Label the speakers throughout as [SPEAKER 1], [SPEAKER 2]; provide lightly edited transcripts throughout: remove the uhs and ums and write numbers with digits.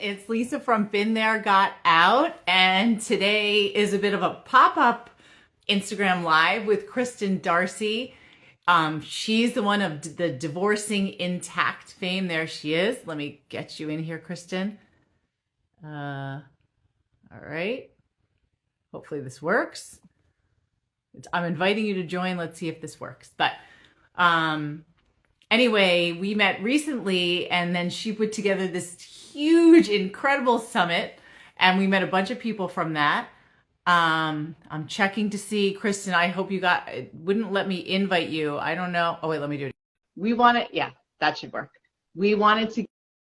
[SPEAKER 1] It's Lisa from Been There, Got Out, and today is a bit of a pop-up Instagram Live with Kristen Darcy. She's the one of the Divorcing Intact fame. There she is. Let me get you in here, Kristen. All right. Hopefully this works. I'm inviting you to join. Let's see if this works. But anyway, we met recently, and then she put together this huge, incredible summit, and we met a bunch of people from that. I'm checking to see, Kristen, I hope you got, it wouldn't let me invite you. I don't know. Oh, wait, let me do it. We wanted, yeah, that should work. We wanted to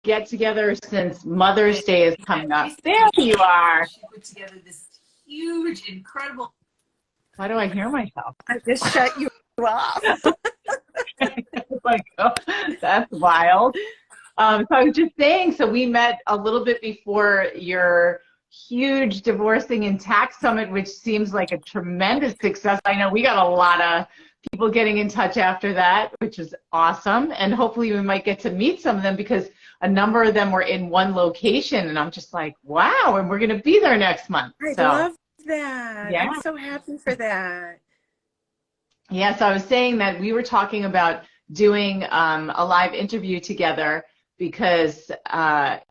[SPEAKER 1] get together since Mother's Day is coming up. There you are. She put together this huge, incredible. Why do I hear myself?
[SPEAKER 2] I just shut you off.
[SPEAKER 1] Like, oh, that's wild. So I was just saying, so we met a little bit before your huge Divorcing Intact Summit, which seems like a tremendous success. I know we got a lot of people getting in touch after that, which is awesome. And hopefully we might get to meet some of them because a number of them were in one location. And I'm just like, wow, and we're going to be there next month.
[SPEAKER 2] I love that.
[SPEAKER 1] Yeah.
[SPEAKER 2] I'm so happy for that.
[SPEAKER 1] Yeah, so I was saying that we were talking about doing a live interview together because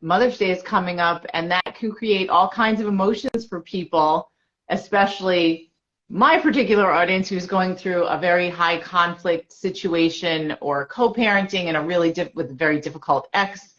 [SPEAKER 1] Mother's Day is coming up, and that can create all kinds of emotions for people, especially my particular audience who's going through a very high conflict situation or co-parenting and a really with a very difficult ex,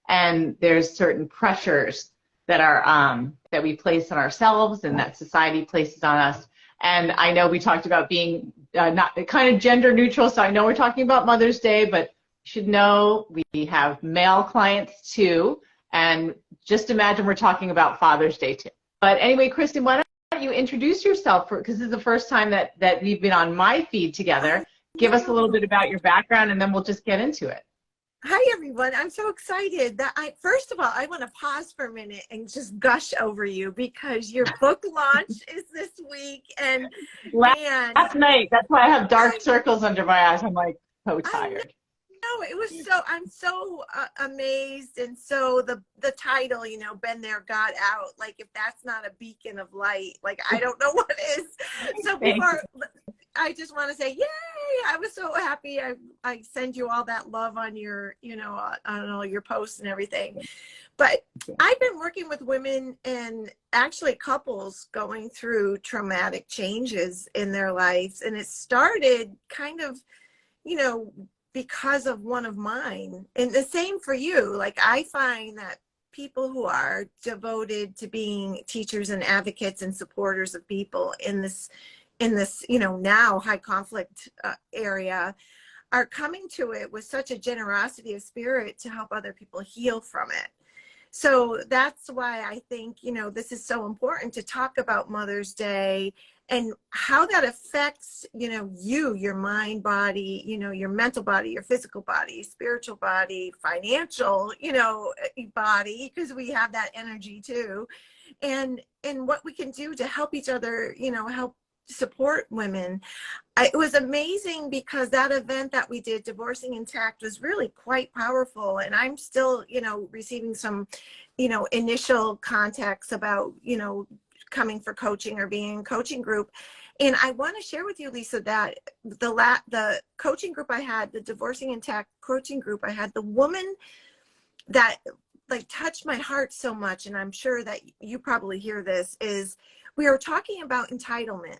[SPEAKER 1] and there's certain pressures that are that we place on ourselves and that society places on us. And I know we talked about being not kind of gender neutral, so I know we're talking about Mother's Day, but you should know we have male clients too, and just imagine we're talking about Father's Day too. But anyway, Kristen, why don't you introduce yourself, because this is the first time that we've been on my feed together. Give us a little bit about your background, and then we'll just get into it.
[SPEAKER 2] Hi, everyone. I'm so excited that first of all, I want to pause for a minute and just gush over you because your book launch is this week. And
[SPEAKER 1] last night, that's why I have dark circles under my eyes. I'm like so tired.
[SPEAKER 2] No, it was so, I'm so amazed. And so the title, you know, Been There, Got Out, like if that's not a beacon of light, like I don't know what is. So before, I just want to say, yay, I was so happy. I send you all that love on your, you know, on all your posts and everything. But I've been working with women and actually couples going through traumatic changes in their lives. And it started kind of, you know, because of one of mine. And the same for you. Like I find that people who are devoted to being teachers and advocates and supporters of people in this, you know, now high conflict area are coming to it with such a generosity of spirit to help other people heal from it. So that's why I think, you know, this is so important to talk about Mother's Day and how that affects, you know, your mind, body, you know, your mental body, your physical body, spiritual body, financial, you know, body, because we have that energy too. And what we can do to help each other, you know, help support women. It was amazing because that event that we did, Divorcing Intact, was really quite powerful. And I'm still, you know, receiving some, you know, initial contacts about, you know, coming for coaching or being in a coaching group. And I want to share with you, Lisa, that the coaching group I had, the Divorcing Intact coaching group I had, the woman that like touched my heart so much, and I'm sure that you probably hear this, is we were talking about entitlement.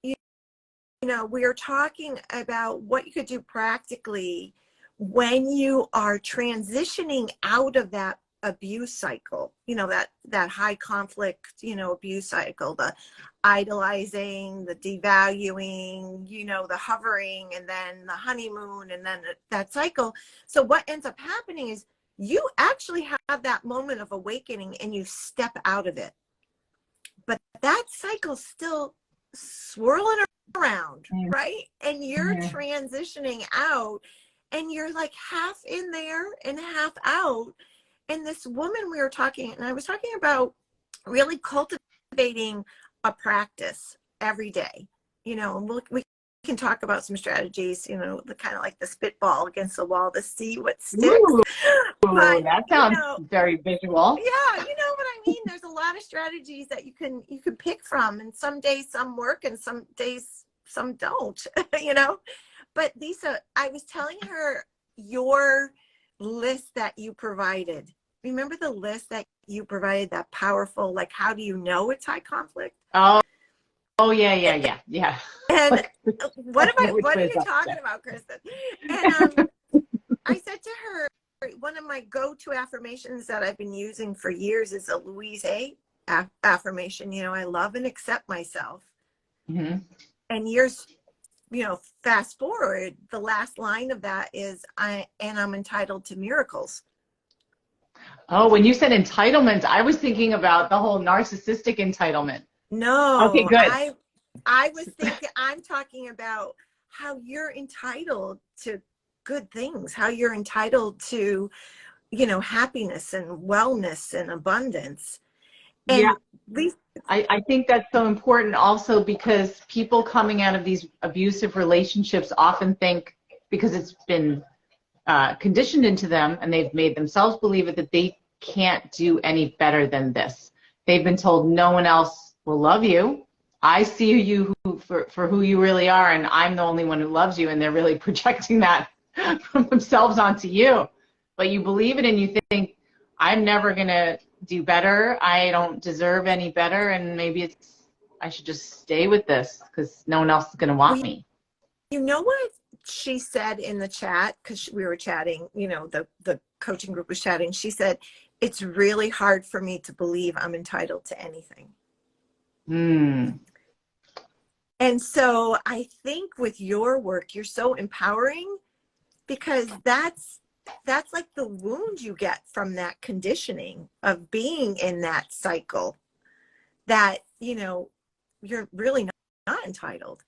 [SPEAKER 2] You know, we are talking about what you could do practically when you are transitioning out of that abuse cycle, you know, that high conflict, you know, abuse cycle, the idolizing, the devaluing, you know, the hovering, and then the honeymoon, and then that cycle. So what ends up happening is you actually have that moment of awakening and you step out of it. But that cycle's still swirling around, right? And you're transitioning out and you're like half in there and half out. And this woman we were talking, and I was talking about really cultivating a practice every day, you know, and we can talk about some strategies, you know, the kind of like the spitball against the wall to see what sticks.
[SPEAKER 1] Oh,
[SPEAKER 2] But,
[SPEAKER 1] that sounds very visual.
[SPEAKER 2] yeah, you know what I mean? There's a lot of strategies that you can pick from, and some days some work and some days some don't, you know? But Lisa, I was telling her your list that you provided. Remember the list that you provided, that powerful, like, how do you know it's high conflict?
[SPEAKER 1] Oh, yeah.
[SPEAKER 2] And what are
[SPEAKER 1] way
[SPEAKER 2] you
[SPEAKER 1] is
[SPEAKER 2] talking about, Kristen? And I said to her, one of my go-to affirmations that I've been using for years is a Louise Hay affirmation. You know, I love and accept myself.
[SPEAKER 1] Mm-hmm.
[SPEAKER 2] And years, you know, fast forward, the last line of that is, I'm entitled to miracles.
[SPEAKER 1] Oh, when you said entitlement, I was thinking about the whole narcissistic entitlement.
[SPEAKER 2] No,
[SPEAKER 1] Okay, good.
[SPEAKER 2] I was thinking, I'm talking about how you're entitled to good things, how you're entitled to, you know, happiness and wellness and abundance. And
[SPEAKER 1] Yeah, I think that's so important also, because people coming out of these abusive relationships often think, because it's been conditioned into them and they've made themselves believe it, that they can't do any better than this. They've been told no one else will love you. I see you for who you really are, and I'm the only one who loves you, and they're really projecting that from themselves onto you. But you believe it and you think, I'm never going to do better. I don't deserve any better, and maybe I should just stay with this because no one else is going to want me.
[SPEAKER 2] You know what she said in the chat, because we were chatting, you know, the coaching group was chatting. She said, it's really hard for me to believe I'm entitled to anything. And so I think with your work, you're so empowering, because that's like the wound you get from that conditioning of being in that cycle, that, you know, you're really not entitled.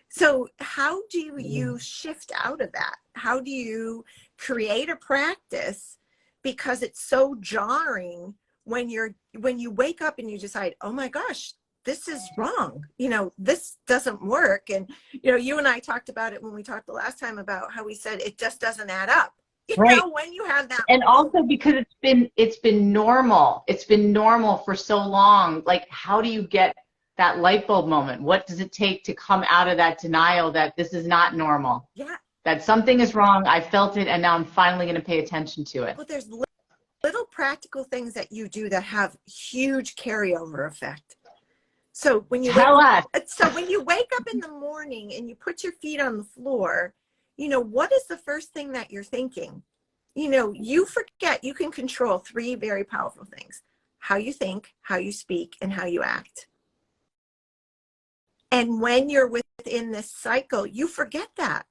[SPEAKER 2] So how do you shift out of that? How do you create a practice? Because it's so jarring when you wake up and you decide, oh my gosh, this is wrong. You know, this doesn't work. And, you know, you and I talked about it when we talked the last time about how we said it just doesn't add up. You know, when you have that.
[SPEAKER 1] And also because it's been normal. It's been normal for so long. Like, how do you get that light bulb moment? What does it take to come out of that denial that this is not normal?
[SPEAKER 2] Yeah.
[SPEAKER 1] That something is wrong. I felt it, and now I'm finally going to pay attention to it.
[SPEAKER 2] But there's little practical things that you do that have huge carryover effect. So when you when you wake up in the morning and you put your feet on the floor, you know, what is the first thing that you're thinking? You know, you forget you can control 3 very powerful things: how you think, how you speak, and how you act. And when you're within this cycle, you forget that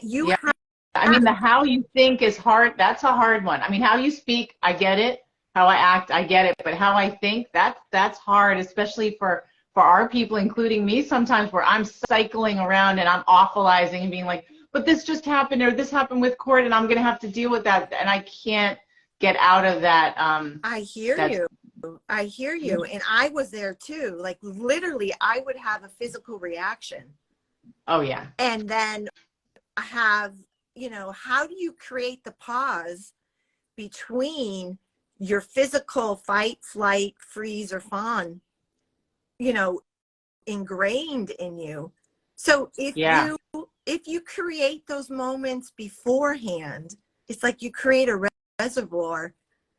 [SPEAKER 2] you have.
[SPEAKER 1] I mean, the how you think is hard. That's a hard one. I mean, how you speak, I get it. How I act, I get it. But how I think, that's hard, especially for our people, including me sometimes, where I'm cycling around and I'm awfulizing and being like, but this just happened, or this happened with court, and I'm going to have to deal with that. And I can't get out of that.
[SPEAKER 2] I hear you. And I was there too. Like, literally, I would have a physical reaction.
[SPEAKER 1] Oh, yeah.
[SPEAKER 2] And then have, you know, how do you create the pause between your physical fight, flight, freeze, or fawn, you know, ingrained in you? So if you create those moments beforehand, it's like you create a reservoir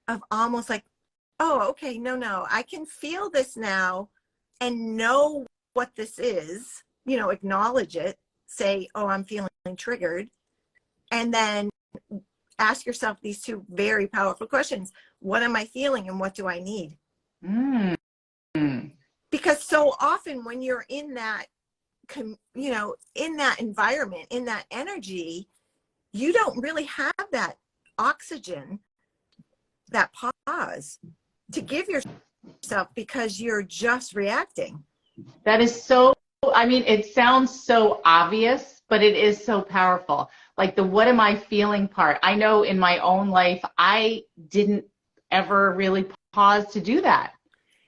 [SPEAKER 2] of almost like, oh, okay, no, I can feel this now and know what this is, you know, acknowledge it, say, oh, I'm feeling triggered, and then ask yourself these 2 very powerful questions. What am I feeling and what do I need? Because so often when you're in that, you know, in that environment, in that energy, you don't really have that oxygen, that pause to give yourself, because you're just reacting.
[SPEAKER 1] That is so, I mean, it sounds so obvious, but it is so powerful. Like the what am I feeling part. I know in my own life, I didn't ever really pause to do that.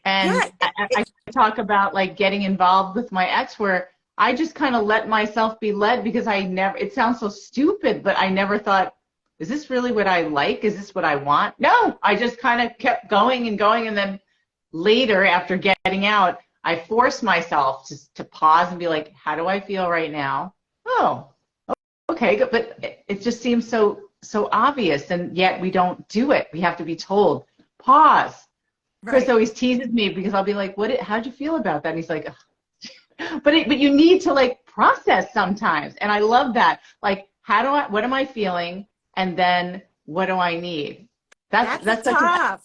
[SPEAKER 1] And I talk about like getting involved with my ex, where I just kind of let myself be led, because it sounds so stupid, but I never thought, is this really what I like? Is this what I want? No, I just kind of kept going and going. And then later, after getting out, I forced myself to pause and be like, how do I feel right now? Oh, okay, good. But it just seems so obvious, and yet we don't do it. We have to be told, pause. Right. Chris always teases me because I'll be like, how'd you feel about that? And he's like, but you need to like process sometimes. And I love that. Like, what am I feeling? And then what do I need? That's
[SPEAKER 2] tough.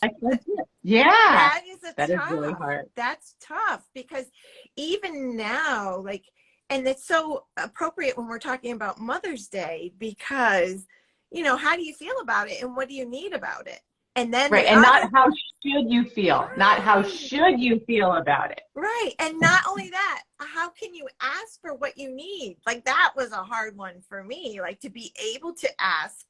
[SPEAKER 1] Yeah.
[SPEAKER 2] That is
[SPEAKER 1] tough. Is really hard.
[SPEAKER 2] That's tough because even now, like, and it's so appropriate when we're talking about Mother's Day because, you know, how do you feel about it and what do you need about it? And then
[SPEAKER 1] right, and not how should you feel, right. Not how should you feel about it.
[SPEAKER 2] Right, and not only that, how can you ask for what you need? Like that was a hard one for me, like to be able to ask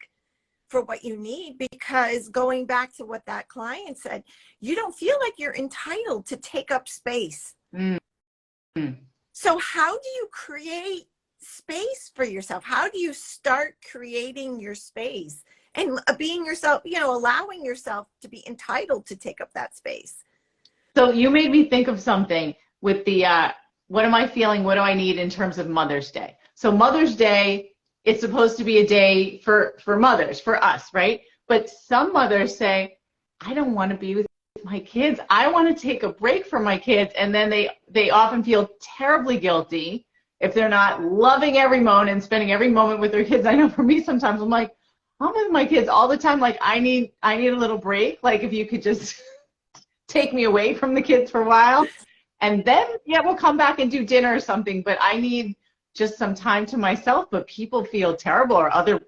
[SPEAKER 2] for what you need, because going back to what that client said, you don't feel like you're entitled to take up space. Mm-hmm. So how do you create space for yourself? How do you start creating your space and being yourself, you know, allowing yourself to be entitled to take up that space?
[SPEAKER 1] So you made me think of something with the, what am I feeling? What do I need in terms of Mother's Day? So Mother's Day, it's supposed to be a day for mothers, for us, right? But some mothers say, I don't want to be with my kids. I want to take a break from my kids. And then they often feel terribly guilty if they're not loving every moment and spending every moment with their kids. I know for me sometimes I'm like, I'm with my kids all the time. Like I need a little break. Like if you could just take me away from the kids for a while. And then, yeah, we'll come back and do dinner or something. But I need just some time to myself. But people feel terrible, or other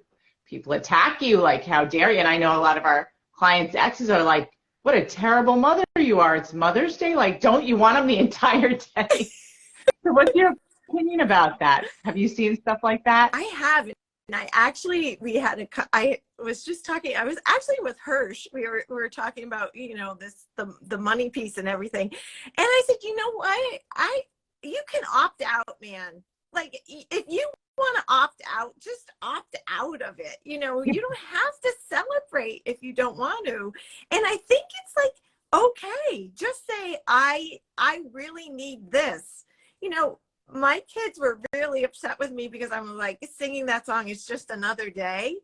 [SPEAKER 1] people attack you. Like, how dare you? And I know a lot of our clients' exes are like, what a terrible mother you are. It's Mother's Day. Like, don't you want them the entire day? So what's your opinion about that? Have you seen stuff like that?
[SPEAKER 2] I haven't. And I actually, I was actually with Hirsch. We were talking about, you know, the money piece and everything. And I said, you know what? You can opt out, man. Like if you want to opt out, just opt out of it. You know, you don't have to celebrate if you don't want to. And I think it's like, okay, just say, I really need this. You know, my kids were really upset with me because I'm like singing that song, It's Just Another Day.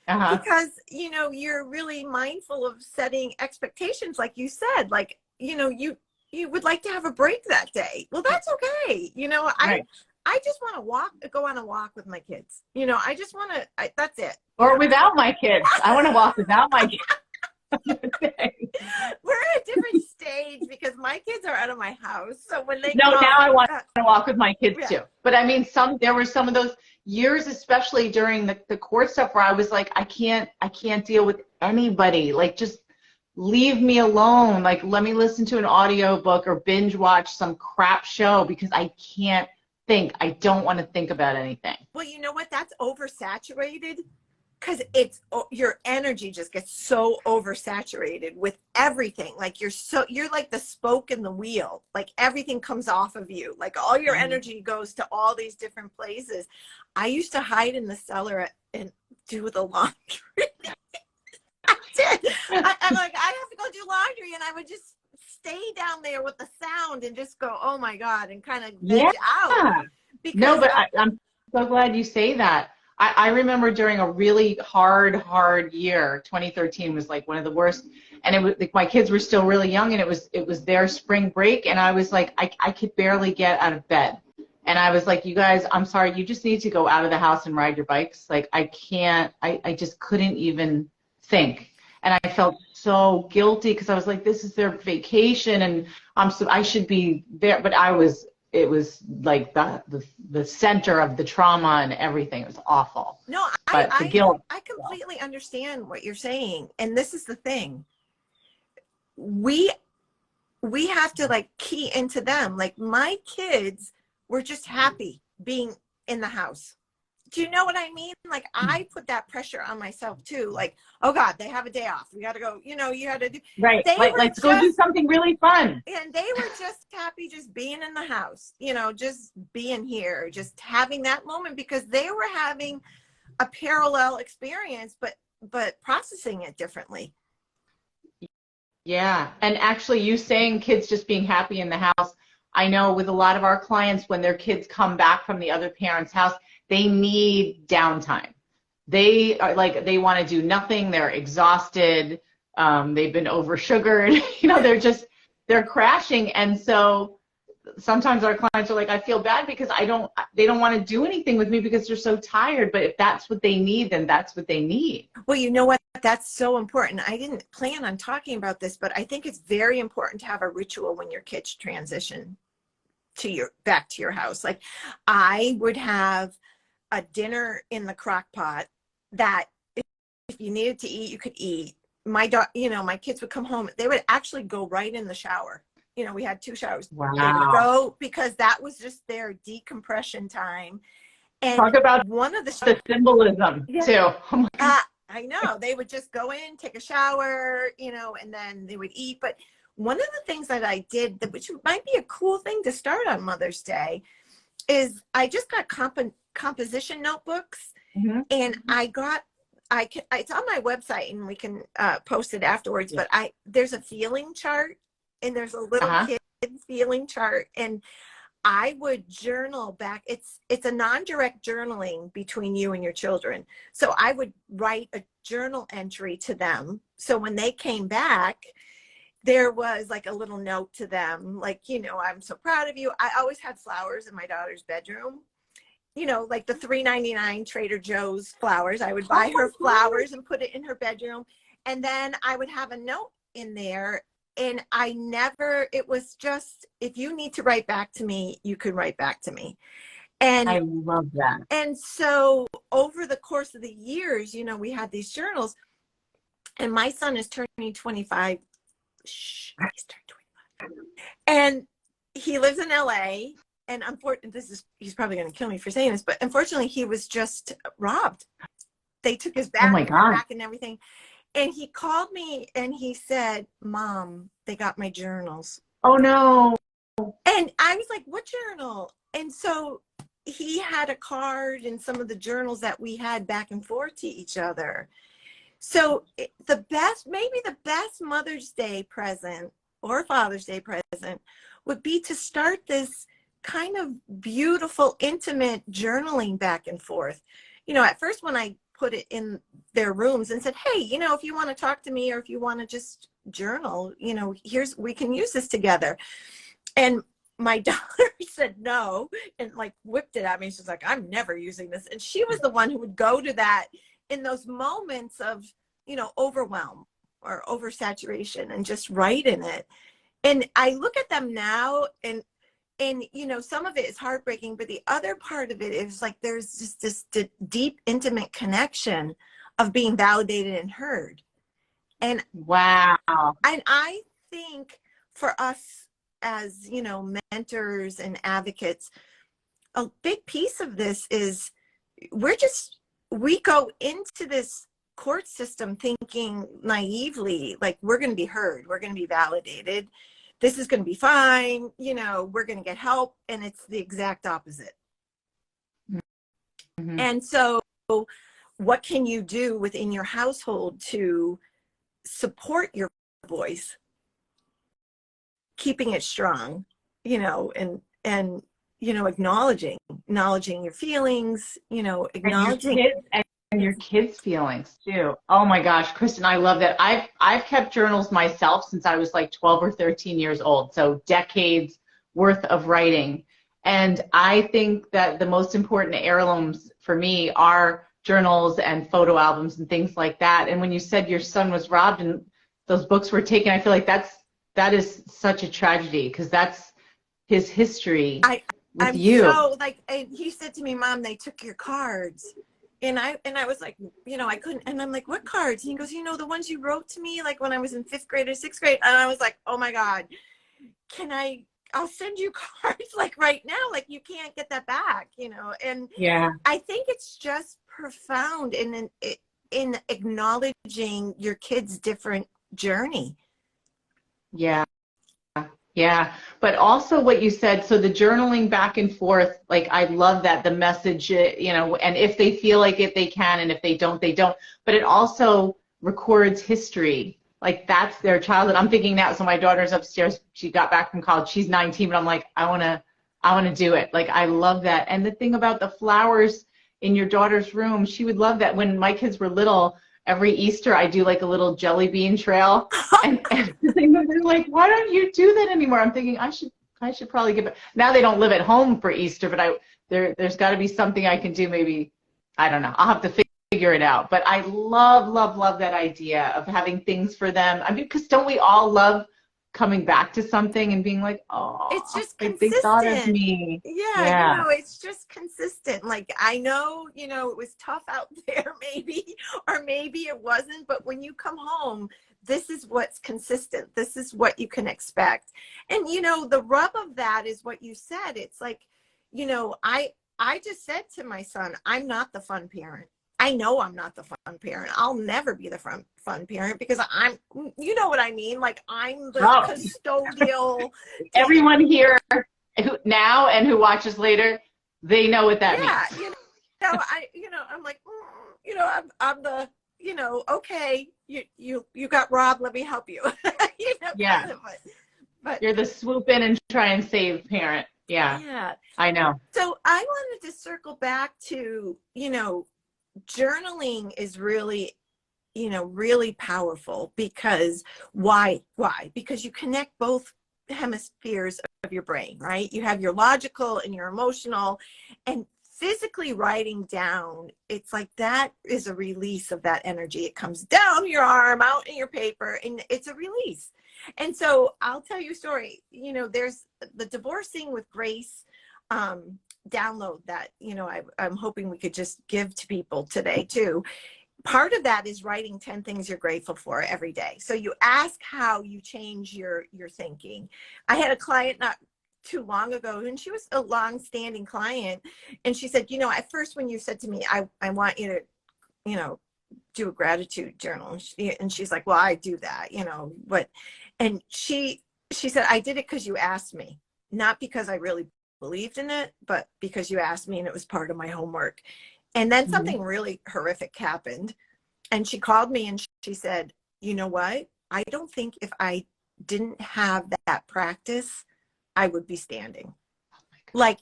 [SPEAKER 2] Uh-huh. Because, you know, you're really mindful of setting expectations. Like you said, like, you know, you would like to have a break that day. Well, that's okay. You know, right. I just want to go on a walk with my kids. You know, I just want to, that's it.
[SPEAKER 1] Or without my kids. I want to walk without my kids.
[SPEAKER 2] We're at a different stage because my kids are out of my house. So when they
[SPEAKER 1] now I want to walk with my kids too. But I mean, there were some of those years, especially during the court stuff, where I was like, I can't deal with anybody. Like, just leave me alone. Like, let me listen to an audiobook or binge watch some crap show because I can't think. I don't want to think about anything.
[SPEAKER 2] Well, you know what? That's oversaturated. Because your energy just gets so oversaturated with everything. Like you're like the spoke in the wheel. Like everything comes off of you. Like all your energy goes to all these different places. I used to hide in the cellar and do the laundry. I did. I'm like, I have to go do laundry, and I would just stay down there with the sound and just go, oh my God, and kind of veg out. Because
[SPEAKER 1] no, but I'm so glad you say that. I remember during a really hard year, 2013 was like one of the worst, and it was like my kids were still really young, and it was their spring break, and I was like, I could barely get out of bed, and I was like, you guys, I'm sorry, you just need to go out of the house and ride your bikes. Like I just couldn't even think, and I felt so guilty because I was like, this is their vacation, and I should be there, but it was like the center of the trauma and everything. It was awful.
[SPEAKER 2] No,
[SPEAKER 1] the guilt.
[SPEAKER 2] I completely understand what you're saying. And this is the thing. We have to like key into them. Like my kids were just happy being in the house. Do you know what I mean? Like I put that pressure on myself too. Like, oh God, they have a day off. We got to go, you know, you had to do.
[SPEAKER 1] Right. Let's go do something really fun.
[SPEAKER 2] And they were just happy just being in the house, you know, just being here, just having that moment because they were having a parallel experience, but processing it differently.
[SPEAKER 1] Yeah. And actually, you saying kids just being happy in the house, I know with a lot of our clients, when their kids come back from the other parent's house, they need downtime. They are like, they want to do nothing. They're exhausted. They've been over sugared. They're crashing. And so sometimes our clients are like, I feel bad because they don't want to do anything with me because they're so tired. But if that's what they need, then that's what they need.
[SPEAKER 2] Well, you know what? That's so important. I didn't plan on talking about this, but I think it's very important to have a ritual when your kids transition back to your house. Like, I would have a dinner in the crock pot that if you needed to eat, you could eat. My kids would come home. They would actually go right in the shower. We had 2 showers.
[SPEAKER 1] Wow.
[SPEAKER 2] They would go, because that was just their decompression time. And
[SPEAKER 1] talk about
[SPEAKER 2] one of the
[SPEAKER 1] symbolism too. Oh my God.
[SPEAKER 2] I know. They would just go in, take a shower, and then they would eat. But one of the things that I did, which might be a cool thing to start on Mother's Day, is I just got composition notebooks, mm-hmm. and it's on my website, and we can post it afterwards. Yeah. But there's a feeling chart, and there's a little kid feeling chart, and I would journal back. It's a non-direct journaling between you and your children. So I would write a journal entry to them. So when they came back, there was like a little note to them, like, I'm so proud of you. I always had flowers in my daughter's bedroom, like the $3.99 Trader Joe's flowers. I would buy her flowers and put it in her bedroom. And then I would have a note in there. And it was just, if you need to write back to me, you can write back to me. And
[SPEAKER 1] I love that.
[SPEAKER 2] And so over the course of the years, we had these journals, and my son is turning 25. He's turned 25. And he lives in LA. And unfortunately, he's probably going to kill me for saying this, but unfortunately, he was just robbed. They took his bag,
[SPEAKER 1] oh my God.
[SPEAKER 2] Back and everything. And he called me and he said, Mom, they got my journals.
[SPEAKER 1] Oh no.
[SPEAKER 2] And I was like, what journal? And so he had a card in some of the journals that we had back and forth to each other. So maybe the best Mother's Day present or Father's Day present would be to start this kind of beautiful, intimate journaling back and forth. At first when I put it in their rooms and said, hey, if you want to talk to me or if you want to just journal, we can use this together. And my daughter said no and like whipped it at me. She's like, I'm never using this. And she was the one who would go to that in those moments of, overwhelm or oversaturation and just write in it. And I look at them now and some of it is heartbreaking, but the other part of it is like there's just this deep, intimate connection of being validated and heard. And
[SPEAKER 1] wow.
[SPEAKER 2] And I think for us as, mentors and advocates, a big piece of this is we go into this court system thinking naively, like we're going to be heard, we're going to be validated. This is going to be fine, we're going to get help. And it's the exact opposite. Mm-hmm. And so what can you do within your household to support your voice, keeping it strong, and acknowledging your feelings, acknowledging
[SPEAKER 1] and your kids' feelings too. Oh my gosh, Kristen, I love that. I've kept journals myself since I was like 12 or 13 years old, so decades worth of writing. And I think that the most important heirlooms for me are journals and photo albums and things like that. And when you said your son was robbed and those books were taken, I feel like that is such a tragedy because that's his history with you.
[SPEAKER 2] So and he said to me, Mom, they took your cards. And I was like, I couldn't. And I'm like, what cards? And he goes, the ones you wrote to me, like when I was in 5th grade or 6th grade. And I was like, oh my God, I'll send you cards like right now. Like you can't get that back, And
[SPEAKER 1] yeah, I
[SPEAKER 2] think it's just profound in acknowledging your kid's different journey.
[SPEAKER 1] Yeah. Yeah. But but also what you said, so the journaling back and forth, like I love that, the message, you know, and if they feel like it, they can, and if they don't, they don't. But it also records history. Like that's their childhood. I'm thinking now, so my daughter's upstairs, she got back from college, she's 19, but I'm like, I wanna do it. Like I love that. And the thing about the flowers in your daughter's room, she would love that. When my kids were little, every Easter I do like a little jelly bean trail, and they're like, why don't you do that anymore? I'm thinking I should probably give it. Now they don't live at home for Easter, but there's got to be something I can do. Maybe, I don't know. I'll have to figure it out. But I love that idea of having things for them. I mean, because don't we all love coming back to something and being like, oh,
[SPEAKER 2] it's just
[SPEAKER 1] they
[SPEAKER 2] consistent.
[SPEAKER 1] thought of me.
[SPEAKER 2] Yeah, you know, it's just consistent. Like I know, you know, it was tough out there maybe, or maybe it wasn't, but when you come home, this is what's consistent. This is what you can expect. And you know, the rub of that is what you said. It's like, you know, I just said to my son, I'm not the fun parent. I know I'm not the fun parent. I'll never be the fun parent because I'm, you know what I mean? Like I'm the custodial.
[SPEAKER 1] Everyone here who now and who watches later, they know what that means.
[SPEAKER 2] I'm like, you know, I'm the, you know, okay, you got robbed, let me help you. You know,
[SPEAKER 1] yeah.
[SPEAKER 2] kind of, but
[SPEAKER 1] you're the swoop in and try and save parent. Yeah.
[SPEAKER 2] Yeah.
[SPEAKER 1] I know.
[SPEAKER 2] So I wanted to circle back to, you know, journaling is really, you know, really powerful because why? Because you connect both hemispheres of your brain, right? You have your logical and your emotional, and physically writing down, it's like that is a release of that energy. It comes down your arm, out in your paper, and it's a release. And so I'll tell you a story. You know, there's the Divorcing with Grace download that, you know, I'm hoping we could just give to people today too. Part of that is writing 10 things you're grateful for every day. So you ask how you change your thinking. I had a client not too long ago, and she was a long-standing client, and she said, you know, at first when you said to me, I want you to, you know, do a gratitude journal, and she's like, well, I do that, you know, but, and she said, I did it because you asked me, not because I really believed in it, but because you asked me and it was part of my homework. And then something really horrific happened, and she called me and she said, you know what, I don't think if I didn't have that practice, I would be standing. Like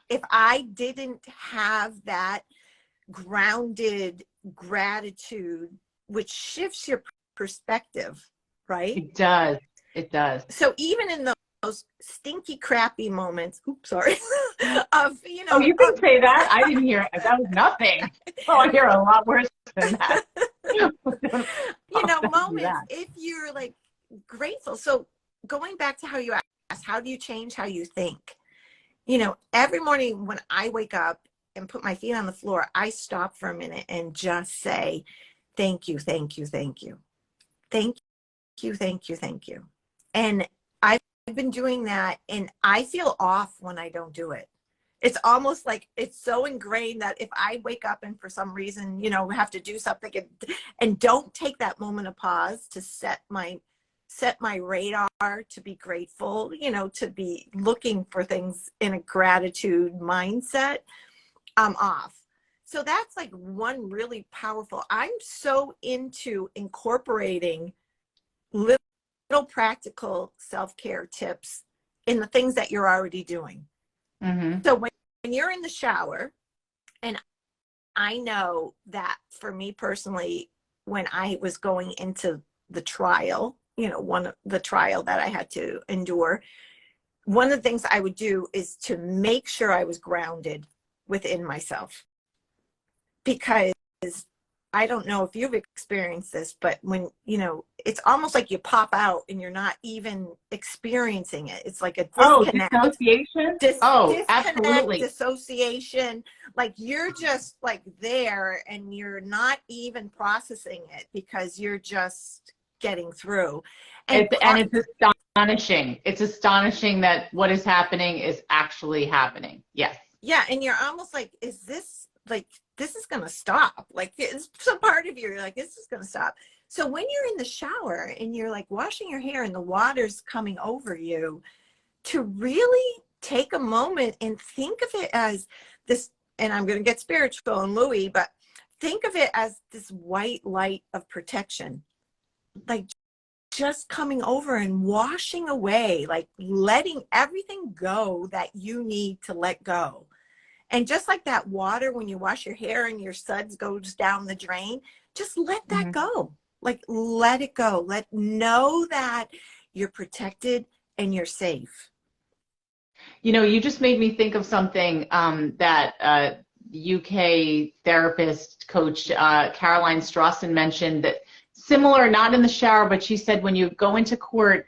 [SPEAKER 2] if I didn't have that grounded gratitude, which shifts your perspective, right?
[SPEAKER 1] It does.
[SPEAKER 2] So even in those stinky, crappy moments, oops, sorry, of, you know.
[SPEAKER 1] Oh, you can say that. I didn't hear it. That was nothing. Oh, I hear a lot worse than that.
[SPEAKER 2] You know, moments, if you're like grateful. So going back to how you asked, how do you change how you think? You know, every morning when I wake up and put my feet on the floor, I stop for a minute and just say, thank you, thank you, thank you. Thank you, thank you, thank you. And I've been doing that, and I feel off when I don't do it. It's almost like it's so ingrained that if I wake up and for some reason, you know, have to do something and don't take that moment of pause to set my radar, to be grateful, you know, to be looking for things in a gratitude mindset, I'm off. So that's like one really powerful. I'm so into incorporating little practical self-care tips in the things that you're already doing. So when you're in the shower, and I know that for me personally, when I was going into the trial, you know, the trial that I had to endure, one of the things I would do is to make sure I was grounded within myself. Because I don't know if you've experienced this, but when, you know, it's almost like you pop out and you're not even experiencing it. It's like a disconnect.
[SPEAKER 1] Dissociation? Absolutely.
[SPEAKER 2] Dissociation. Like you're just like there and you're not even processing it because you're just getting through. And
[SPEAKER 1] it's astonishing. It's astonishing that what is happening is actually happening. Yes.
[SPEAKER 2] Yeah. And you're almost like, is this going to stop? Like it's some part of you, you're like, this is going to stop. So when you're in the shower and you're like washing your hair and the water's coming over you, to really take a moment and think of it as this, and I'm going to get spiritual and wooey, but think of it as this white light of protection, like just coming over and washing away, like letting everything go that you need to let go. And just like that water, when you wash your hair and your suds goes down the drain, just let that go. Like, let it go. Know that you're protected and you're safe.
[SPEAKER 1] You know, you just made me think of something that UK therapist coach Caroline Strawson mentioned, that similar, not in the shower, but she said when you go into court,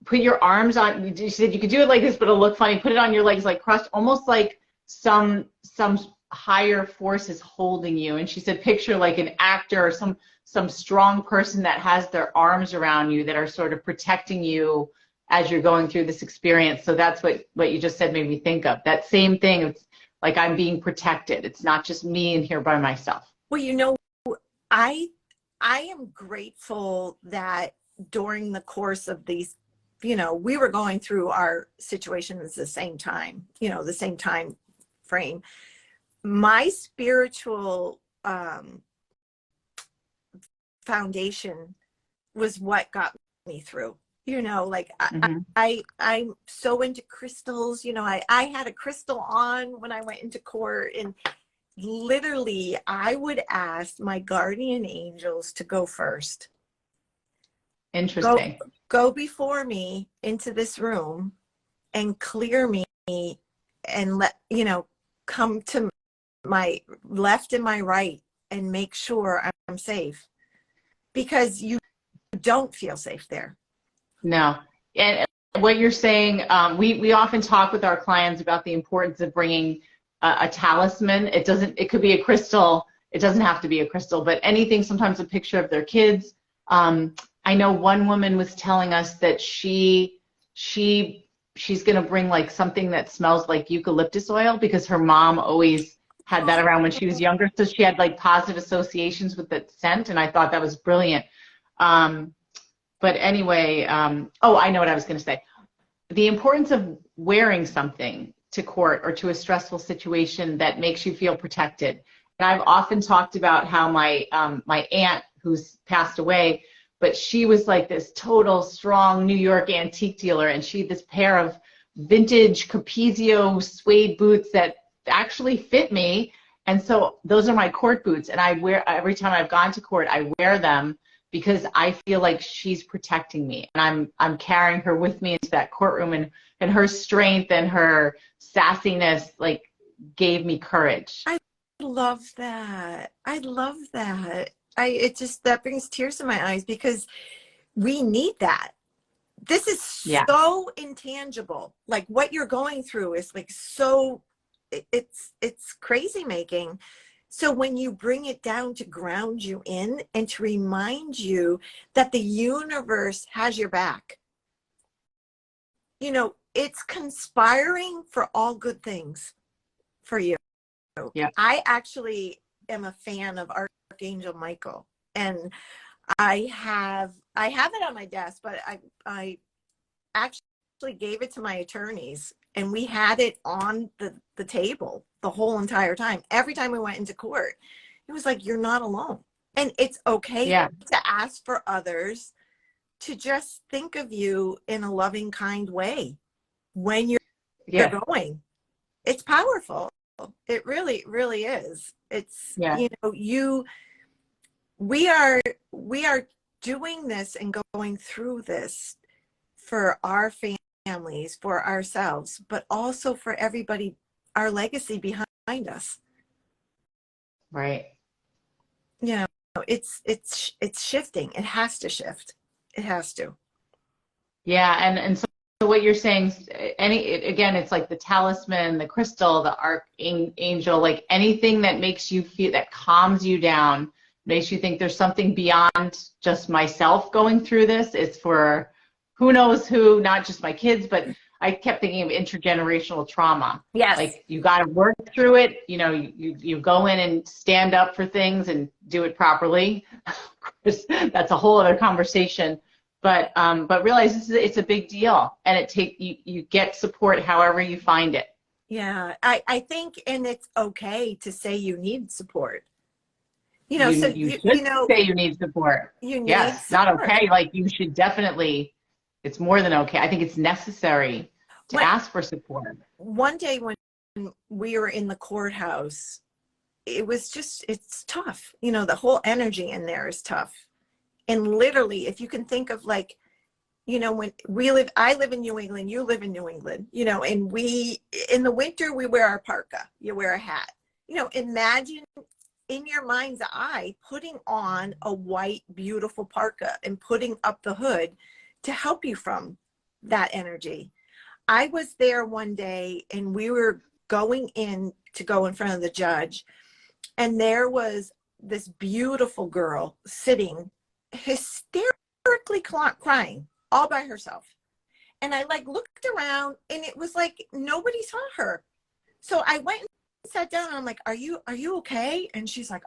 [SPEAKER 1] put your arms on, she said you could do it like this, but it'll look funny, put it on your legs like crossed, almost like some higher force is holding you. And she said picture like an actor or some strong person that has their arms around you that are sort of protecting you as you're going through this experience. So that's what you just said made me think of. That same thing, it's like I'm being protected. It's not just me in here by myself.
[SPEAKER 2] Well, you know, I am grateful that during the course of these, you know, we were going through our situations at the same time, you know, the same time frame. My spiritual foundation was what got me through. You know, like I'm so into crystals. You know, I had a crystal on when I went into court, and literally I would ask my guardian angels to go first.
[SPEAKER 1] Interesting.
[SPEAKER 2] Go before me into this room and clear me, and let, you know, come to my left and my right and make sure I'm safe, because you don't feel safe there.
[SPEAKER 1] No. And what you're saying, we often talk with our clients about the importance of bringing a talisman. It could be a crystal. It doesn't have to be a crystal, but anything, sometimes a picture of their kids. I know one woman was telling us that she's going to bring like something that smells like eucalyptus oil, because her mom always had that around when she was younger. So she had like positive associations with that scent. And I thought that was brilliant. But anyway, oh, I know what I was going to say. The importance of wearing something to court or to a stressful situation that makes you feel protected. And I've often talked about how my aunt, who's passed away, but she was like this total strong New York antique dealer, and she had this pair of vintage Capezio suede boots that actually fit me. And so those are my court boots, and I wear, every time I've gone to court, I wear them because I feel like she's protecting me, and I'm carrying her with me into that courtroom, and her strength and her sassiness like gave me courage.
[SPEAKER 2] I love that. I love that. That brings tears to my eyes, because we need that. This is so intangible. Like what you're going through is like so, it's crazy making. So when you bring it down to ground you in and to remind you that the universe has your back, you know, it's conspiring for all good things for you.
[SPEAKER 1] Yeah. I
[SPEAKER 2] actually am a fan of Archangel Michael, and I have it on my desk, but I actually gave it to my attorneys, and we had it on the table the whole entire time. Every time we went into court, it was like, you're not alone. And it's okay to ask for others to just think of you in a loving, kind way when you're going. It's powerful. It really, really is. It's, you know, we are doing this and going through this for our families, for ourselves, but also for everybody, our legacy behind us.
[SPEAKER 1] Right.
[SPEAKER 2] You know, it's shifting. It has to shift. It has to.
[SPEAKER 1] Yeah. And so what you're saying, again, it's like the talisman, the crystal, the archangel, like anything that makes you feel, that calms you down, makes you think there's something beyond just myself going through this. It's for who knows who, not just my kids, but I kept thinking of intergenerational trauma.
[SPEAKER 2] Yes.
[SPEAKER 1] Like you got to work through it. You know, you go in and stand up for things and do it properly. Of course, that's a whole other conversation. But realize it's a big deal, and you get support however you find it.
[SPEAKER 2] Yeah, I think, and it's okay to say you need support. You know, so
[SPEAKER 1] You should say you need support.
[SPEAKER 2] you need
[SPEAKER 1] Yes, not
[SPEAKER 2] support.
[SPEAKER 1] okay. Like, you should definitely, it's more than okay. I think it's necessary to ask for support.
[SPEAKER 2] One day when we were in the courthouse, it's tough. You know, the whole energy in there is tough. And literally, if you can think of, like, you know, when I live in New England, you live in New England, you know, and in the winter, we wear our parka, you wear a hat. You know, imagine in your mind's eye putting on a white, beautiful parka and putting up the hood to help you from that energy. I was there one day, and we were going in to go in front of the judge, and there was this beautiful girl sitting hysterically crying all by herself. And I, like, looked around, and it was like nobody saw her. So I went and sat down, and I'm like, are you okay? And she's like,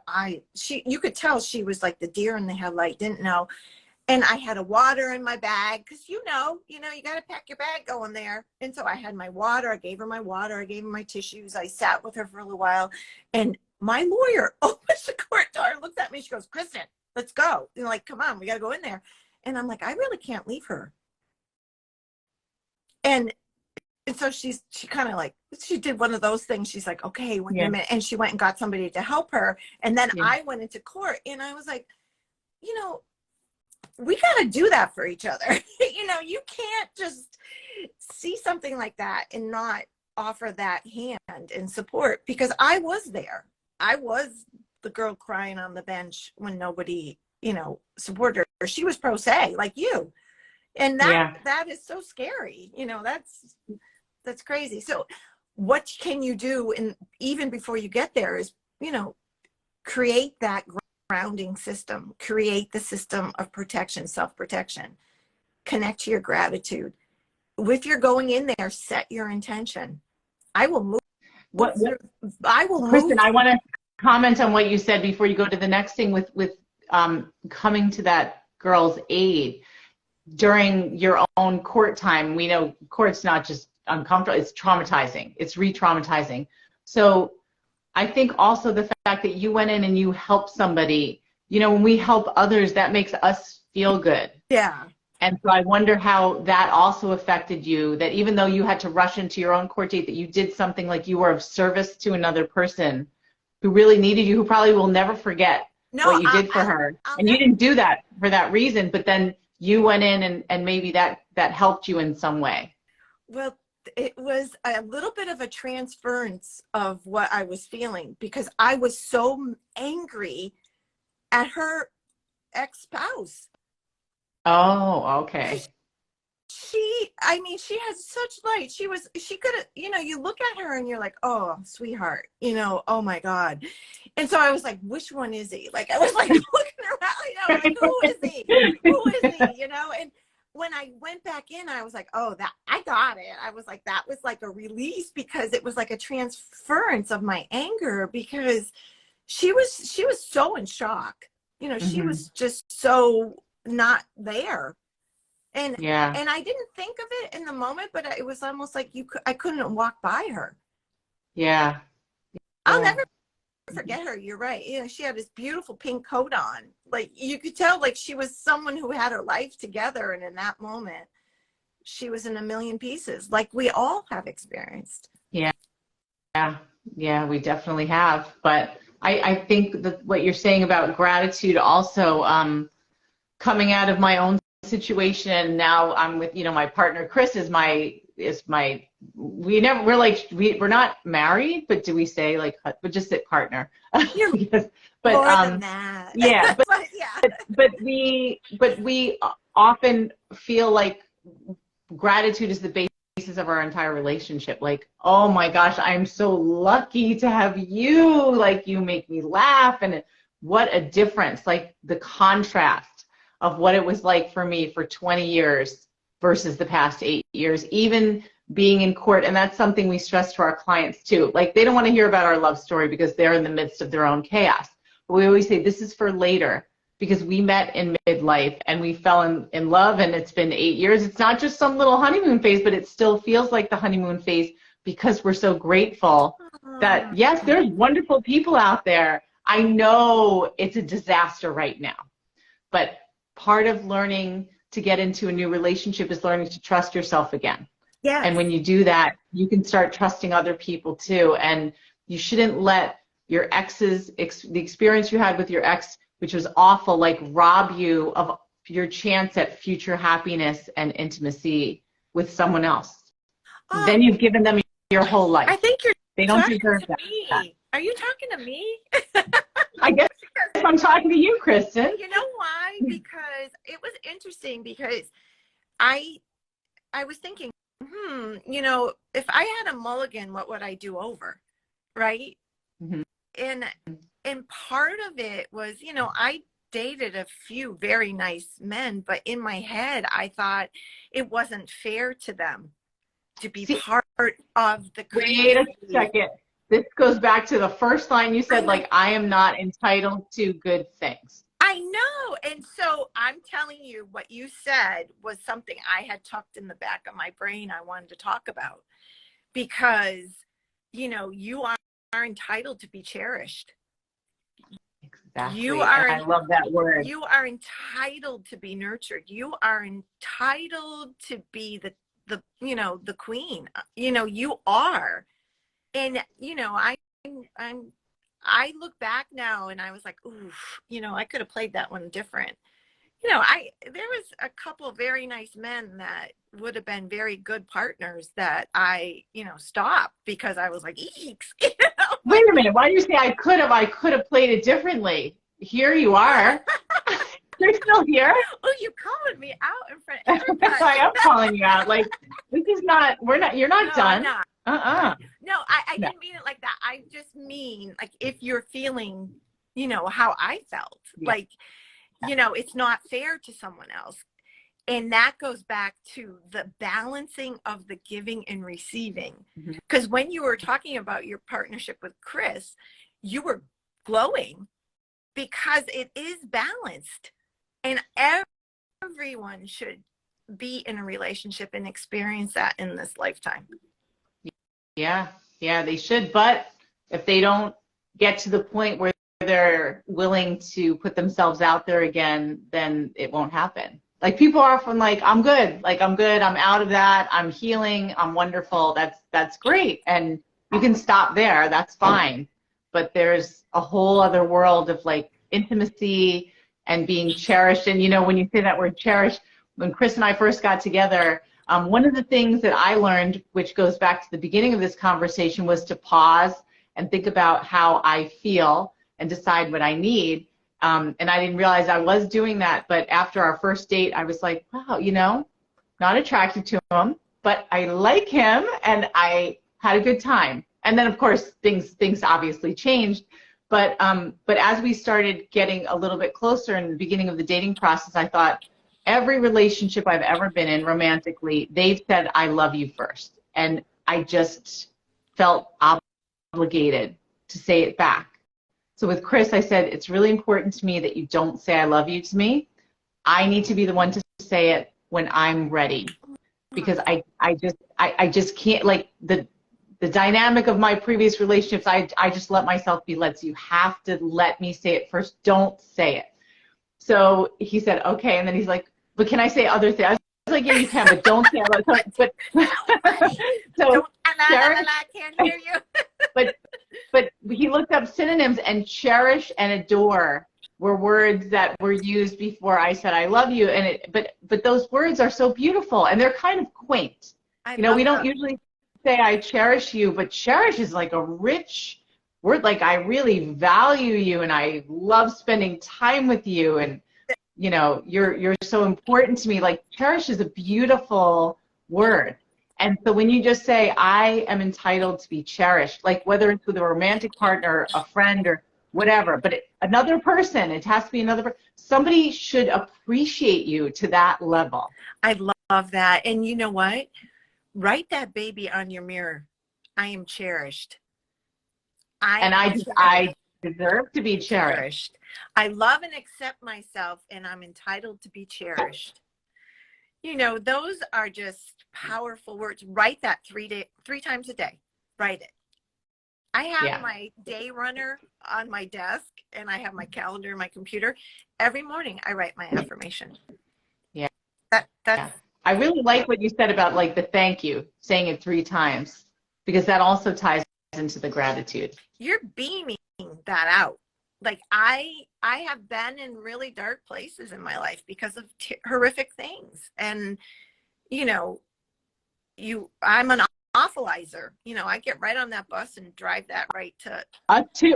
[SPEAKER 2] you could tell she was like the deer in the headlight, didn't know. And I had a water in my bag, because you got to pack your bag going there. And so I had my water. I gave her my water. I gave her my tissues. I sat with her for a little while. And my lawyer opens the court door and looks at me. She goes, Kristen, let's go. You know, like, come on, we got to go in there. And I'm like, I really can't leave her. And so she kind of, like, she did one of those things. She's like, okay, wait a minute. And she went and got somebody to help her. And then I went into court, and I was like, you know, we got to do that for each other. You know, you can't just see something like that and not offer that hand and support, because I was there. I was the girl crying on the bench when nobody, you know, supported her. She was pro se, like you. And that is so scary. You know, that's crazy. So what can you do? And even before you get there is, you know, create that grounding system, create the system of protection, self-protection, connect to your gratitude. If you're going in there, set your intention. I will move.
[SPEAKER 1] Kristen, I want to comment on what you said before you go to the next thing with coming to that girl's aid during your own court time. We know court's not just uncomfortable, it's traumatizing. It's re-traumatizing. So I think also the fact that you went in and you helped somebody, you know, when we help others, that makes us feel good.
[SPEAKER 2] Yeah.
[SPEAKER 1] And so I wonder how that also affected you, that even though you had to rush into your own court date, that you did something, like you were of service to another person who really needed you, who probably will never forget what you did for her. And you didn't do that for that reason, but then you went in and maybe that helped you in some way.
[SPEAKER 2] Well, it was a little bit of a transference of what I was feeling, because I was so angry at her ex-spouse.
[SPEAKER 1] Oh, okay.
[SPEAKER 2] She has such light. She could have, you know, you look at her and you're like, oh, sweetheart, you know, oh my God. And so I was like, which one is he? Like, I was like looking around, you know, like, who is he? Who is he? You know, and when I went back in, I was like, oh, that I got it. I was like, that was like a release, because it was like a transference of my anger, because she was so in shock. You know, she was just so not there. And and I didn't think of it in the moment, but it was almost like I couldn't walk by her.
[SPEAKER 1] Yeah.
[SPEAKER 2] I'll never forget her. You're right. You know, she had this beautiful pink coat on. Like, you could tell, like, she was someone who had her life together, and in that moment she was in a million pieces, like we all have experienced.
[SPEAKER 1] Yeah, we definitely have. But I think that what you're saying about gratitude also, coming out of my own situation, and now I'm with, you know, my partner Chris we're not married, but do we say, like, but just say partner?
[SPEAKER 2] Because, but more than that.
[SPEAKER 1] Yeah, but we often feel like gratitude is the basis of our entire relationship. Like, oh my gosh, I'm so lucky to have you. Like, you make me laugh, and what a difference! Like, the contrast of what it was like for me for 20 years versus the past 8 years, even being in court. And that's something we stress to our clients too. Like, they don't want to hear about our love story because they're in the midst of their own chaos. But we always say, this is for later. because we met in midlife and we fell in love, and it's been 8 years. It's not just some little honeymoon phase, but it still feels like the honeymoon phase because we're so grateful that, yes, there's wonderful people out there. I know it's a disaster right now, but part of learning to get into a new relationship is learning to trust yourself again.
[SPEAKER 2] Yeah.
[SPEAKER 1] And when you do that, you can start trusting other people too. And you shouldn't let your ex's, the experience you had with your ex, which was awful, like rob you of your chance at future happiness and intimacy with someone else. Then you've given them your whole life.
[SPEAKER 2] I think
[SPEAKER 1] they don't deserve that.
[SPEAKER 2] Me. Are you talking to me?
[SPEAKER 1] I guess I'm talking to you, Kristen.
[SPEAKER 2] You know why? Because it was interesting because I was thinking, you know, if I had a mulligan, what would I do over? Right?
[SPEAKER 1] Mm-hmm.
[SPEAKER 2] And part of it was, you know, I dated a few very nice men, but in my head, I thought it wasn't fair to them to be part of the community.
[SPEAKER 1] Wait a second. This goes back to the first line you said, like, I am not entitled to good things.
[SPEAKER 2] I know. And so I'm telling you, what you said was something I had tucked in the back of my brain I wanted to talk about. Because, you know, you are entitled to be cherished.
[SPEAKER 1] Exactly.
[SPEAKER 2] You are,
[SPEAKER 1] I love that word.
[SPEAKER 2] You are entitled to be nurtured. You are entitled to be the you know, the queen. You know, you are. And, you know, I look back now and I was like, oof, you know, I could have played that one different. You know, there was a couple of very nice men that would have been very good partners that I, you know, stopped because I was like, eeks. You know?
[SPEAKER 1] Wait a minute. Why do you say I could have played it differently? Here you are. You're still here.
[SPEAKER 2] Oh, you calling me out in front of everybody.
[SPEAKER 1] I am calling you out. Like, this is not, you're not done.
[SPEAKER 2] No, I didn't mean it like that. I just mean, like, if you're feeling, you know, how I felt, like, you know, it's not fair to someone else. And that goes back to the balancing of the giving and receiving. Because when you were talking about your partnership with Chris, you were glowing because it is balanced. And everyone should be in a relationship and experience that in this lifetime.
[SPEAKER 1] Yeah, they should. But if they don't get to the point where they're willing to put themselves out there again, then it won't happen. Like, people are often like, I'm good, I'm out of that, I'm healing, I'm wonderful, that's great. And you can stop there, that's fine. But there's a whole other world of, like, intimacy and being cherished. And, you know, when you say that word cherished, when Chris and I first got together, one of the things that I learned, which goes back to the beginning of this conversation, was to pause and think about how I feel and decide what I need. And I didn't realize I was doing that. But after our first date, I was like, wow, you know, not attracted to him, but I like him and I had a good time. And then, of course, things obviously changed. But as we started getting a little bit closer in the beginning of the dating process, I thought, every relationship I've ever been in romantically, they've said, I love you first. And I just felt obligated to say it back. So with Chris, I said, it's really important to me that you don't say I love you to me. I need to be the one to say it when I'm ready. Because I just can't, like, the dynamic of my previous relationships, I just let myself be led. So you have to let me say it first. Don't say it. So he said, okay. And then he's like, but can I say other things? I was like, yeah, you can, but don't say other things. But so
[SPEAKER 2] I can't hear you.
[SPEAKER 1] but he looked up synonyms, and cherish and adore were words that were used before I said I love you. And but those words are so beautiful, and they're kind of quaint. You know, we don't usually say I cherish you, but cherish is like a rich word. Like, I really value you, and I love spending time with you, and you know, you're so important to me. Like, cherish is a beautiful word. And so when you just say, I am entitled to be cherished, like, whether it's with a romantic partner, a friend, or whatever, but another person, it has to be another, somebody should appreciate you to that level.
[SPEAKER 2] I love that. And you know what? Write that baby on your mirror. I am cherished.
[SPEAKER 1] I deserve to be cherished.
[SPEAKER 2] I love and accept myself, and I'm entitled to be cherished. You know, those are just powerful words. Write that 3 times a day. Write it. I have my day runner on my desk, and I have my calendar and my computer. Every morning I write my affirmation.
[SPEAKER 1] Yeah.
[SPEAKER 2] That's
[SPEAKER 1] I really like what you said about like the thank you, saying it 3 times, because that also ties into the gratitude.
[SPEAKER 2] You're beaming that out. Like I have been in really dark places in my life because of horrific things. And, you know, I'm an awfulizer. You know, I get right on that bus and drive that right to.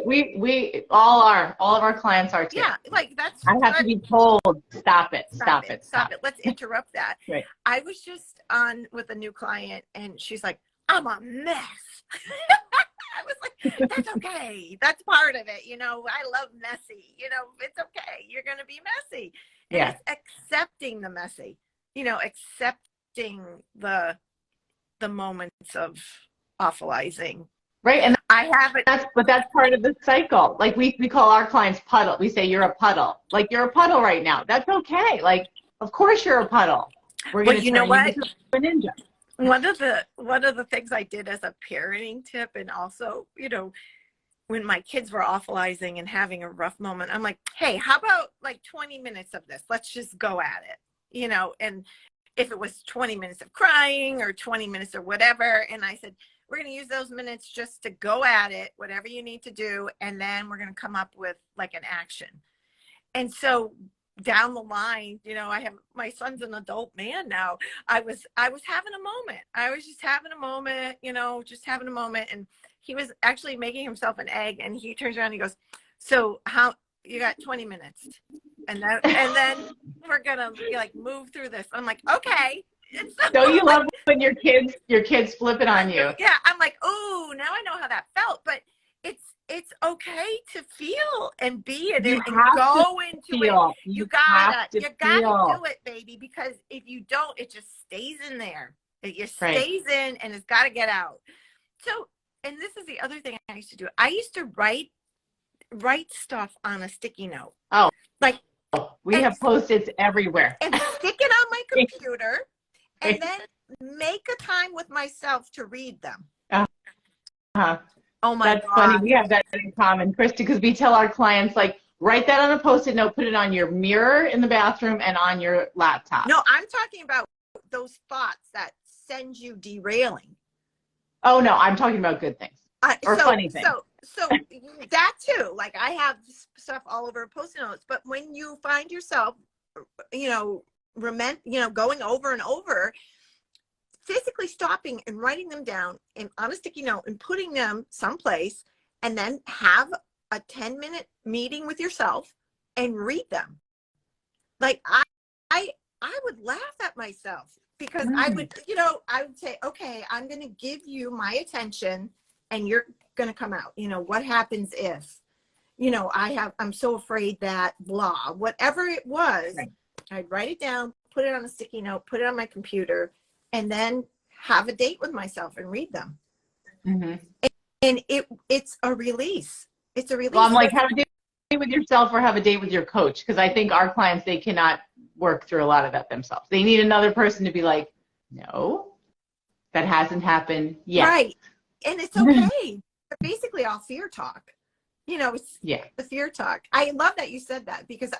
[SPEAKER 1] We all are. All of our clients are too.
[SPEAKER 2] Yeah, like that's.
[SPEAKER 1] I have to be told, stop it.
[SPEAKER 2] Let's interrupt that.
[SPEAKER 1] Right.
[SPEAKER 2] I was just on with a new client, and she's like, "I'm a mess." I was like, "That's okay. That's part of it. You know, I love messy. You know, it's okay. You're gonna be messy." And it's accepting the messy. You know, accepting the moments of awfulizing.
[SPEAKER 1] Right, and
[SPEAKER 2] I have it.
[SPEAKER 1] That's part of the cycle. Like we call our clients puddle. We say you're a puddle. Like you're a puddle right now. That's okay. Like of course you're a puddle. We're going to turn you into a ninja.
[SPEAKER 2] One of the things I did as a parenting tip, and also, you know, when my kids were awfulizing and having a rough moment, I'm like, hey, how about like 20 minutes of this? Let's just go at it, you know. And if it was 20 minutes of crying or 20 minutes or whatever, and I said, we're going to use those minutes just to go at it, whatever you need to do, and then we're going to come up with like an action. And so down the line, you know, my son's an adult man now. I was having a moment. I was just having a moment, you know, just having a moment. And he was actually making himself an egg, and he turns around and he goes, so how you got 20 minutes? And then we're going to like move through this. I'm like, okay.
[SPEAKER 1] So you love when your kids flip it on you.
[SPEAKER 2] Yeah, I'm like, oh, now I know how that felt. But it's okay to feel and be it and go into it. You gotta do it, baby, because if you don't, it just stays in there. It just stays in, and it's got to get out. So, and this is the other thing I used to do. I used to write stuff on a sticky note.
[SPEAKER 1] Oh,
[SPEAKER 2] like
[SPEAKER 1] we have Post-its everywhere.
[SPEAKER 2] And stick it on my computer, and then make a time with myself to read them. Oh my God. That's
[SPEAKER 1] funny. We have that in common, Kristen, because we tell our clients, like, write that on a Post-it note, put it on your mirror in the bathroom and on your laptop.
[SPEAKER 2] No, I'm talking about those thoughts that send you derailing.
[SPEAKER 1] Oh, no, I'm talking about good things or funny things.
[SPEAKER 2] So that too, like I have stuff all over Post-it notes, but when you find yourself, you know, going over and over, physically stopping and writing them down on a sticky note and putting them someplace, and then have a 10-minute meeting with yourself and read them. Like I would laugh at myself because I would say, okay, I'm going to give you my attention and you're going to come out. You know, what happens if, you know, I'm so afraid that blah, whatever it was, I'd write it down, put it on a sticky note, put it on my computer, and then have a date with myself and read them.
[SPEAKER 1] Mm-hmm.
[SPEAKER 2] And it's a release. It's a release.
[SPEAKER 1] Well, I'm like, have a date with yourself or have a date with your coach, because I think our clients, they cannot work through a lot of that themselves. They need another person to be like, no, that hasn't happened yet.
[SPEAKER 2] Right. And it's okay. Basically, all fear talk. You know, it's the fear talk. I love that you said that, because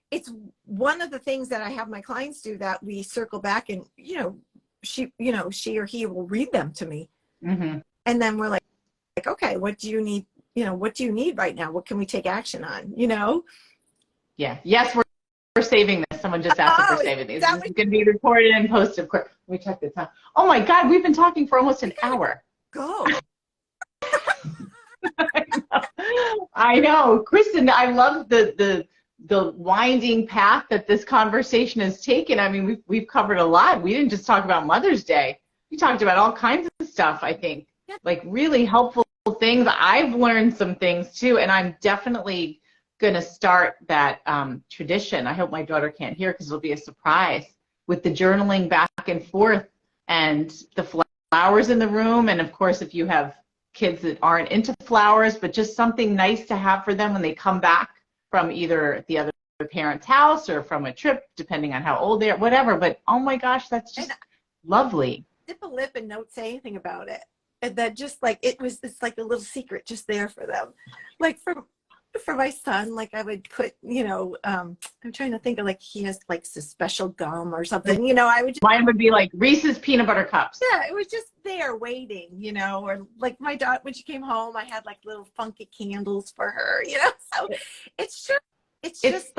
[SPEAKER 2] it's one of the things that I have my clients do, that we circle back and, she or he will read them to me.
[SPEAKER 1] Mm-hmm.
[SPEAKER 2] And then we're like, okay, what do you need? You know, what do you need right now? What can we take action on? You know?
[SPEAKER 1] Yeah. Yes, we're saving this. Someone just asked if we're saving these. This is going to be recorded and posted. Let me check this out. Oh my God, we've been talking for almost an hour.
[SPEAKER 2] Go.
[SPEAKER 1] I know. Kristen, I love the winding path that this conversation has taken. I mean, we've covered a lot. We didn't just talk about Mother's Day. We talked about all kinds of stuff, I think. Yeah. Like really helpful things. I've learned some things too, and I'm definitely going to start that tradition. I hope my daughter can't hear because it'll be a surprise, with the journaling back and forth and the flowers in the room. And of course, if you have kids that aren't into flowers, but just something nice to have for them when they come back from either the other parent's house or from a trip, depending on how old they are, whatever. But oh my gosh, that's just lovely.
[SPEAKER 2] Zip a lip and don't say anything about it. And then just like it's like a little secret just there for them. Like for my son, like I would put, I'm trying to think of, like, he has like some special gum or something, I would just,
[SPEAKER 1] mine would be like Reese's peanut butter cups.
[SPEAKER 2] yeah, it was just there waiting, or like my daughter, when she came home, I had like little funky candles for her, so it's just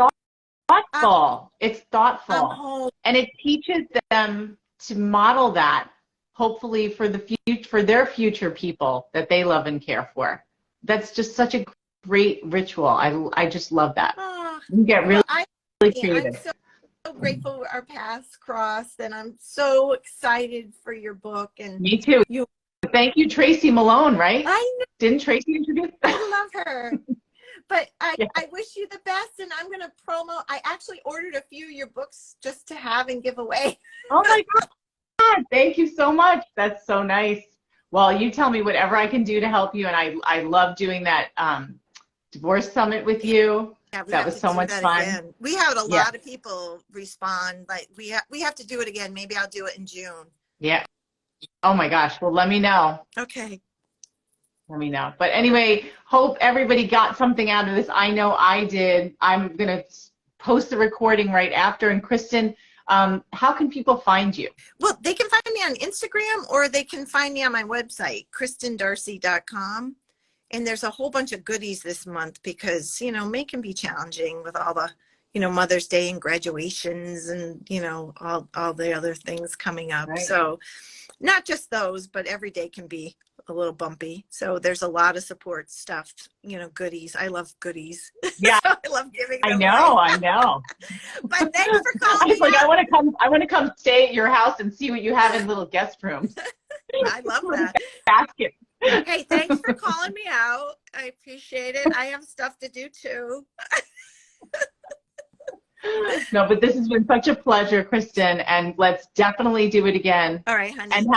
[SPEAKER 1] thoughtful. It's thoughtful.
[SPEAKER 2] home.
[SPEAKER 1] And it teaches them to model that, hopefully for their future people that they love and care for. That's just such a great ritual. I just love that. You get really creative.
[SPEAKER 2] I'm so grateful our paths crossed, and I'm so excited for your book. And
[SPEAKER 1] me too. Thank you, Tracy Malone, right?
[SPEAKER 2] I know.
[SPEAKER 1] Didn't Tracy introduce?
[SPEAKER 2] I love her. But I wish you the best, and I'm going to promo. I actually ordered a few of your books just to have and give away.
[SPEAKER 1] Oh my God. Thank you so much. That's so nice. Well, you tell me whatever I can do to help you, and I love doing that divorce summit with you.
[SPEAKER 2] Yeah,
[SPEAKER 1] that was so much fun.
[SPEAKER 2] Again. We had a lot of people respond. Like we have to do it again. Maybe I'll do it in June. Yeah.
[SPEAKER 1] Oh my gosh. Well, let me know.
[SPEAKER 2] Okay.
[SPEAKER 1] Let me know. But anyway, hope everybody got something out of this. I know I did. I'm going to post the recording right after. And Kristen, how can people find you?
[SPEAKER 2] Well, they can find me on Instagram, or they can find me on my website, KristenDarcy.com. And there's a whole bunch of goodies this month because, May can be challenging with all the, Mother's Day and graduations and, all the other things coming up. Right. So not just those, but every day can be a little bumpy. So there's a lot of support stuff, goodies. I love goodies.
[SPEAKER 1] Yeah.
[SPEAKER 2] So I love giving them
[SPEAKER 1] I know.
[SPEAKER 2] But thanks for calling me.
[SPEAKER 1] I want to come stay at your house and see what you have in little guest rooms.
[SPEAKER 2] I love that.
[SPEAKER 1] Basket.
[SPEAKER 2] Hey, thanks for calling me out. I appreciate it. I have stuff to do too.
[SPEAKER 1] No, but this has been such a pleasure, Kristen, and let's definitely do it again.
[SPEAKER 2] All right, honey.
[SPEAKER 1] And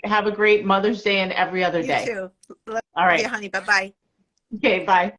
[SPEAKER 1] have a great Mother's Day and every other day.
[SPEAKER 2] You too.
[SPEAKER 1] All right.
[SPEAKER 2] Okay, honey. Bye-bye.
[SPEAKER 1] Okay, bye.